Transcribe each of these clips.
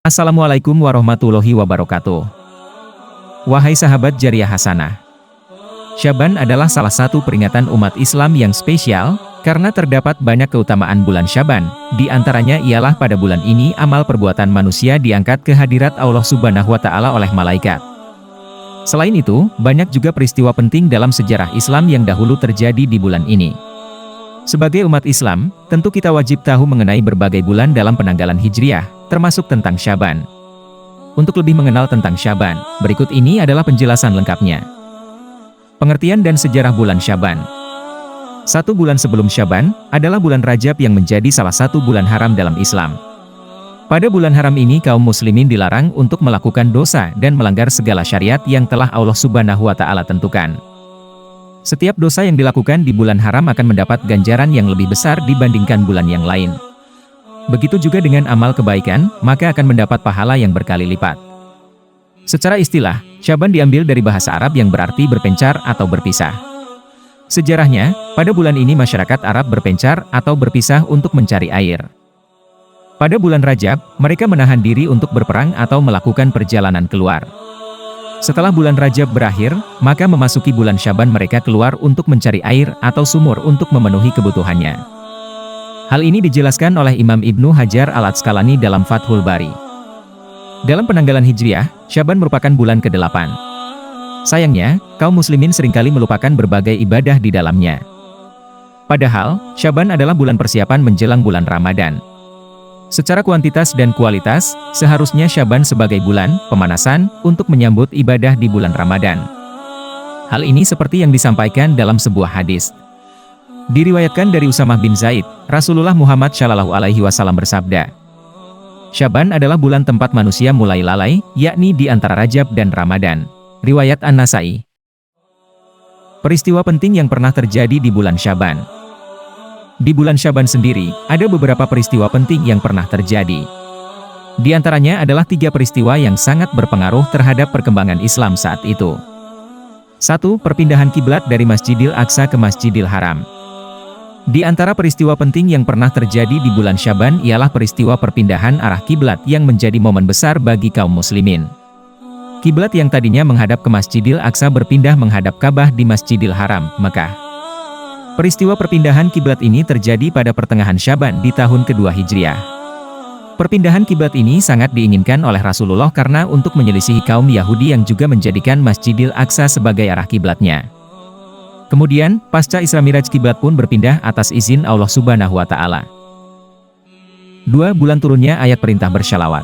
Assalamualaikum warahmatullahi wabarakatuh. Wahai sahabat Jariyah Hasanah. Syaban adalah salah satu peringatan umat Islam yang spesial, karena terdapat banyak keutamaan bulan Syaban. Di antaranya ialah pada bulan ini amal perbuatan manusia diangkat ke hadirat Allah Subhanahu wa Ta'ala oleh malaikat. Selain itu, banyak juga peristiwa penting dalam sejarah Islam yang dahulu terjadi di bulan ini. Sebagai umat Islam, tentu kita wajib tahu mengenai berbagai bulan dalam penanggalan Hijriah, termasuk tentang Syaban. Untuk lebih mengenal tentang Syaban, berikut ini adalah penjelasan lengkapnya. Pengertian dan sejarah bulan Syaban. 1 bulan sebelum Syaban, adalah bulan Rajab yang menjadi salah satu bulan haram dalam Islam. Pada bulan haram ini kaum muslimin dilarang untuk melakukan dosa dan melanggar segala syariat yang telah Allah Subhanahu wa Ta'ala tentukan. Setiap dosa yang dilakukan di bulan haram akan mendapat ganjaran yang lebih besar dibandingkan bulan yang lain. Begitu juga dengan amal kebaikan, maka akan mendapat pahala yang berkali lipat. Secara istilah, Syaban diambil dari bahasa Arab yang berarti berpencar atau berpisah. Sejarahnya, pada bulan ini masyarakat Arab berpencar atau berpisah untuk mencari air. Pada bulan Rajab, mereka menahan diri untuk berperang atau melakukan perjalanan keluar. Setelah bulan Rajab berakhir, maka memasuki bulan Syaban mereka keluar untuk mencari air atau sumur untuk memenuhi kebutuhannya. Hal ini dijelaskan oleh Imam Ibnu Hajar Al-Asqalani dalam Fathul Bari. Dalam penanggalan Hijriah, Syaban merupakan bulan ke-8. Sayangnya, kaum muslimin seringkali melupakan berbagai ibadah di dalamnya. Padahal, Syaban adalah bulan persiapan menjelang bulan Ramadan. Secara kuantitas dan kualitas, seharusnya Syaban sebagai bulan pemanasan untuk menyambut ibadah di bulan Ramadan. Hal ini seperti yang disampaikan dalam sebuah hadis. Diriwayatkan dari Usamah bin Zaid, Rasulullah Muhammad SAW bersabda, Syaban adalah bulan tempat manusia mulai lalai, yakni di antara Rajab dan Ramadan. Riwayat An-Nasai. Peristiwa penting yang pernah terjadi di bulan Syaban. Di bulan Syaban sendiri, ada beberapa peristiwa penting yang pernah terjadi. Di antaranya adalah 3 peristiwa yang sangat berpengaruh terhadap perkembangan Islam saat itu. 1. Perpindahan kiblat dari Masjidil Aqsa ke Masjidil Haram. Di antara peristiwa penting yang pernah terjadi di bulan Syaban ialah peristiwa perpindahan arah kiblat yang menjadi momen besar bagi kaum muslimin. Kiblat yang tadinya menghadap ke Masjidil Aqsa berpindah menghadap Ka'bah di Masjidil Haram, Mekah. Peristiwa perpindahan kiblat ini terjadi pada pertengahan Syaban di tahun kedua Hijriah. Perpindahan kiblat ini sangat diinginkan oleh Rasulullah karena untuk menyelisihi kaum Yahudi yang juga menjadikan Masjidil Aqsa sebagai arah kiblatnya. Kemudian, pasca Isra Miraj kiblat pun berpindah atas izin Allah Subhanahu wa Ta'ala. 2. Bulan turunnya ayat perintah bersyalawat.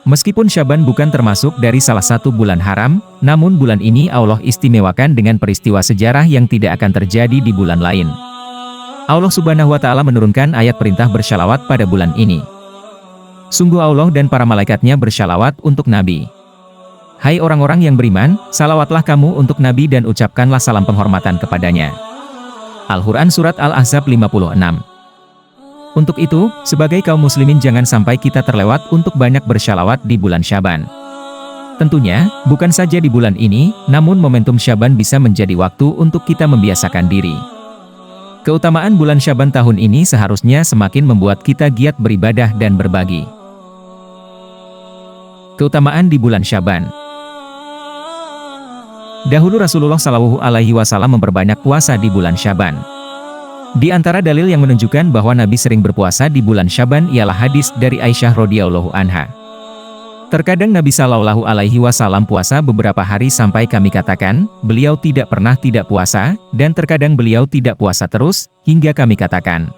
Meskipun Syaban bukan termasuk dari salah satu bulan haram, namun bulan ini Allah istimewakan dengan peristiwa sejarah yang tidak akan terjadi di bulan lain. Allah Subhanahu wa Ta'ala menurunkan ayat perintah bersyalawat pada bulan ini. Sungguh Allah dan para malaikatnya bersyalawat untuk Nabi. Hai orang-orang yang beriman, salawatlah kamu untuk Nabi dan ucapkanlah salam penghormatan kepadanya. Al-Quran Surat Al-Ahzab 56. Untuk itu, sebagai kaum muslimin jangan sampai kita terlewat untuk banyak bersyalawat di bulan Syaban. Tentunya, bukan saja di bulan ini, namun momentum Syaban bisa menjadi waktu untuk kita membiasakan diri. Keutamaan bulan Syaban tahun ini seharusnya semakin membuat kita giat beribadah dan berbagi. Keutamaan di bulan Syaban. Dahulu Rasulullah SAW memperbanyak puasa di bulan Syaban. Di antara dalil yang menunjukkan bahwa Nabi sering berpuasa di bulan Syaban ialah hadis dari Aisyah radhiyallahu anha. Terkadang Nabi SAW puasa beberapa hari sampai kami katakan, beliau tidak pernah tidak puasa, dan terkadang beliau tidak puasa terus, hingga kami katakan,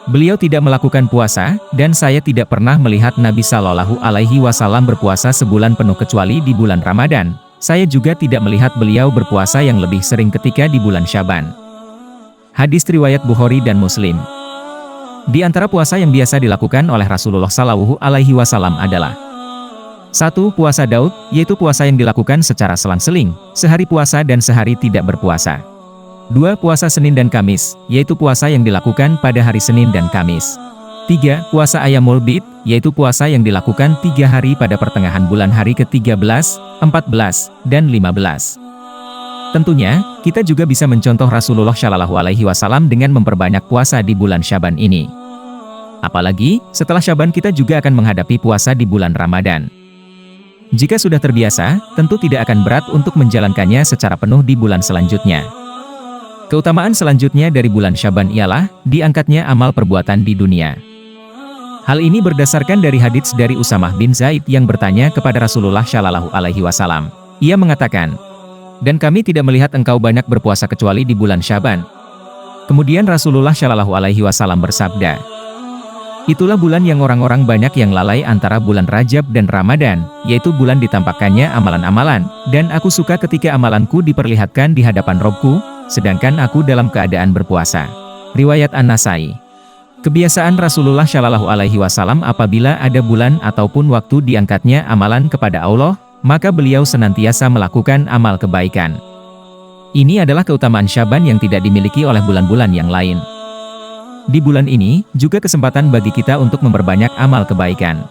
beliau tidak melakukan puasa, dan saya tidak pernah melihat Nabi SAW berpuasa sebulan penuh kecuali di bulan Ramadan. Saya juga tidak melihat beliau berpuasa yang lebih sering ketika di bulan Syaban. Hadis riwayat Bukhari dan Muslim. Di antara puasa yang biasa dilakukan oleh Rasulullah SAW adalah 1. Puasa Daud, yaitu puasa yang dilakukan secara selang-seling, sehari puasa dan sehari tidak berpuasa. 2. Puasa Senin dan Kamis, yaitu puasa yang dilakukan pada hari Senin dan Kamis. 3. Puasa Ayyamul Bid, yaitu puasa yang dilakukan 3 hari pada pertengahan bulan hari ke-13, 14, dan 15. Tentunya, kita juga bisa mencontoh Rasulullah SAW dengan memperbanyak puasa di bulan Syaban ini. Apalagi, setelah Syaban kita juga akan menghadapi puasa di bulan Ramadan. Jika sudah terbiasa, tentu tidak akan berat untuk menjalankannya secara penuh di bulan selanjutnya. Keutamaan selanjutnya dari bulan Syaban ialah, diangkatnya amal perbuatan di dunia. Hal ini berdasarkan dari hadits dari Usamah bin Zaid yang bertanya kepada Rasulullah Shallallahu Alaihi Wasallam. Ia mengatakan, "Dan kami tidak melihat engkau banyak berpuasa kecuali di bulan Syaban." Kemudian Rasulullah Shallallahu Alaihi Wasallam bersabda, "Itulah bulan yang orang-orang banyak yang lalai antara bulan Rajab dan Ramadan, yaitu bulan ditampakkannya amalan-amalan, dan aku suka ketika amalanku diperlihatkan di hadapan Robku, sedangkan aku dalam keadaan berpuasa." Riwayat An-Nasai. Kebiasaan Rasulullah Shallallahu Alaihi Wasallam apabila ada bulan ataupun waktu diangkatnya amalan kepada Allah, maka beliau senantiasa melakukan amal kebaikan. Ini adalah keutamaan Syaban yang tidak dimiliki oleh bulan-bulan yang lain. Di bulan ini, juga kesempatan bagi kita untuk memperbanyak amal kebaikan.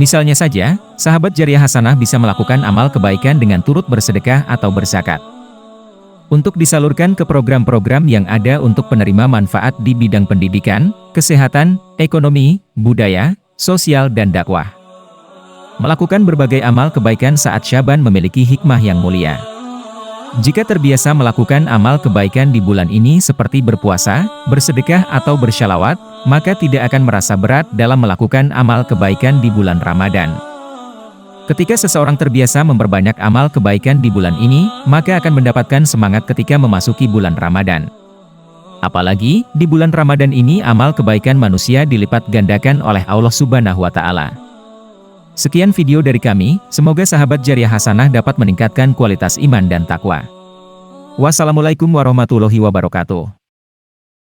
Misalnya saja, sahabat Jariyah Hasanah bisa melakukan amal kebaikan dengan turut bersedekah atau berzakat. Untuk disalurkan ke program-program yang ada untuk penerima manfaat di bidang pendidikan, kesehatan, ekonomi, budaya, sosial dan dakwah. Melakukan berbagai amal kebaikan saat Syaban memiliki hikmah yang mulia. Jika terbiasa melakukan amal kebaikan di bulan ini seperti berpuasa, bersedekah atau bersyalawat, maka tidak akan merasa berat dalam melakukan amal kebaikan di bulan Ramadan. Ketika seseorang terbiasa memperbanyak amal kebaikan di bulan ini, maka akan mendapatkan semangat ketika memasuki bulan Ramadan. Apalagi, di bulan Ramadan ini amal kebaikan manusia dilipat gandakan oleh Allah Subhanahu wa Ta'ala. Sekian video dari kami, semoga sahabat Jariyah Hasanah dapat meningkatkan kualitas iman dan takwa. Wassalamualaikum warahmatullahi wabarakatuh.